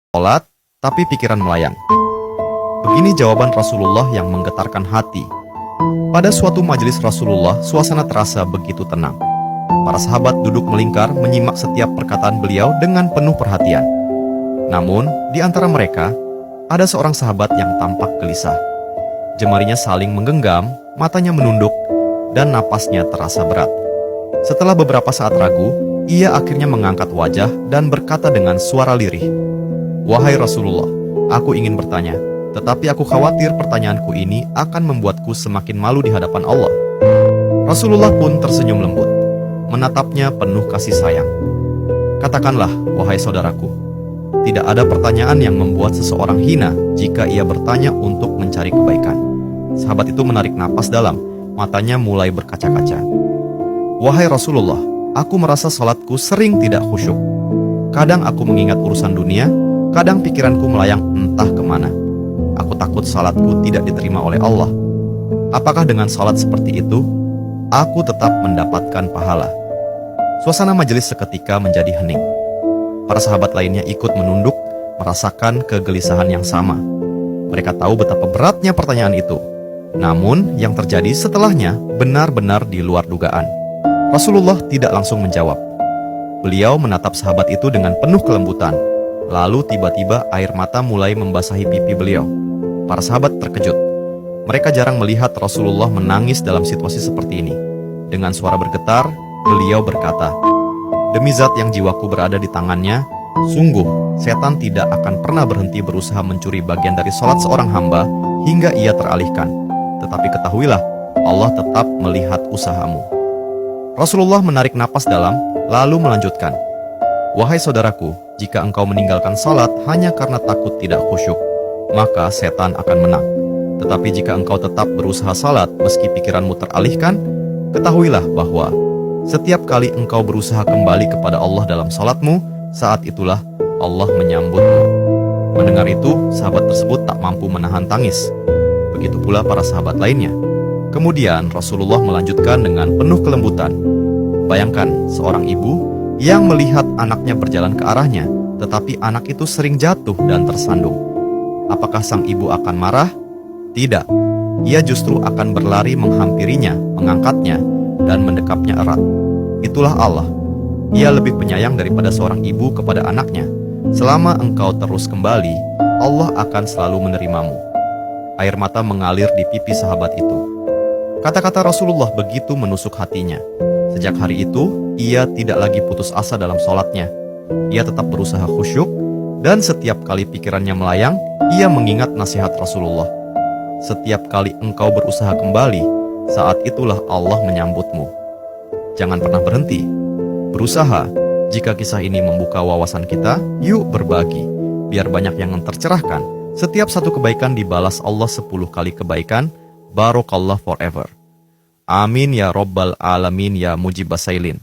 sholat, tapi pikiran melayang. Begini jawaban Rasulullah yang menggetarkan hati. Pada suatu majelis Rasulullah, suasana terasa begitu tenang. Para sahabat duduk melingkar menyimak setiap perkataan beliau dengan penuh perhatian. Namun, di antara mereka, ada seorang sahabat yang tampak gelisah. Jemarinya saling menggenggam, matanya menunduk, dan napasnya terasa berat. Setelah beberapa saat ragu, ia akhirnya mengangkat wajah dan berkata dengan suara lirih, "Wahai Rasulullah, aku ingin bertanya, tetapi aku khawatir pertanyaanku ini akan membuatku semakin malu di hadapan Allah." Rasulullah pun tersenyum lembut, menatapnya penuh kasih sayang. "Katakanlah, wahai saudaraku, tidak ada pertanyaan yang membuat seseorang hina jika ia bertanya untuk mencari kebaikan." Sahabat itu menarik napas dalam, matanya mulai berkaca-kaca. "Wahai Rasulullah, aku merasa salatku sering tidak khusyuk. Kadang aku mengingat urusan dunia, kadang pikiranku melayang entah kemana. Aku takut salatku tidak diterima oleh Allah. Apakah dengan salat seperti itu, aku tetap mendapatkan pahala?" Suasana majelis seketika menjadi hening. Para sahabat lainnya ikut menunduk, merasakan kegelisahan yang sama. Mereka tahu betapa beratnya pertanyaan itu. Namun, yang terjadi setelahnya benar-benar di luar dugaan. Rasulullah tidak langsung menjawab. Beliau menatap sahabat itu dengan penuh kelembutan. Lalu tiba-tiba air mata mulai membasahi pipi beliau. Para sahabat terkejut. Mereka jarang melihat Rasulullah menangis dalam situasi seperti ini. Dengan suara bergetar, beliau berkata, "Demi zat yang jiwaku berada di tangannya, sungguh setan tidak akan pernah berhenti berusaha mencuri bagian dari sholat seorang hamba hingga ia teralihkan. Tetapi ketahuilah, Allah tetap melihat usahamu." Rasulullah menarik napas dalam, lalu melanjutkan, "Wahai saudaraku, jika engkau meninggalkan salat hanya karena takut tidak khusyuk, maka setan akan menang. Tetapi jika engkau tetap berusaha salat meski pikiranmu teralihkan, ketahuilah bahwa setiap kali engkau berusaha kembali kepada Allah dalam salatmu, saat itulah Allah menyambutmu." Mendengar itu, sahabat tersebut tak mampu menahan tangis. Begitu pula para sahabat lainnya. Kemudian Rasulullah melanjutkan dengan penuh kelembutan, "Bayangkan seorang ibu yang melihat anaknya berjalan ke arahnya, tetapi anak itu sering jatuh dan tersandung. Apakah sang ibu akan marah? Tidak. Ia justru akan berlari menghampirinya, mengangkatnya, dan mendekapnya erat. Itulah Allah. Ia lebih penyayang daripada seorang ibu kepada anaknya. Selama engkau terus kembali, Allah akan selalu menerimamu." Air mata mengalir di pipi sahabat itu. Kata-kata Rasulullah begitu menusuk hatinya. Sejak hari itu, ia tidak lagi putus asa dalam sholatnya. Ia tetap berusaha khusyuk, dan setiap kali pikirannya melayang, ia mengingat nasihat Rasulullah. "Setiap kali engkau berusaha kembali, saat itulah Allah menyambutmu." Jangan pernah berhenti. Berusaha. Jika kisah ini membuka wawasan kita, yuk berbagi. Biar banyak yang tercerahkan. Setiap satu kebaikan dibalas Allah 10 kali kebaikan. Barokallah forever. Amin ya Rabbal Alamin ya Mujibas Sailin.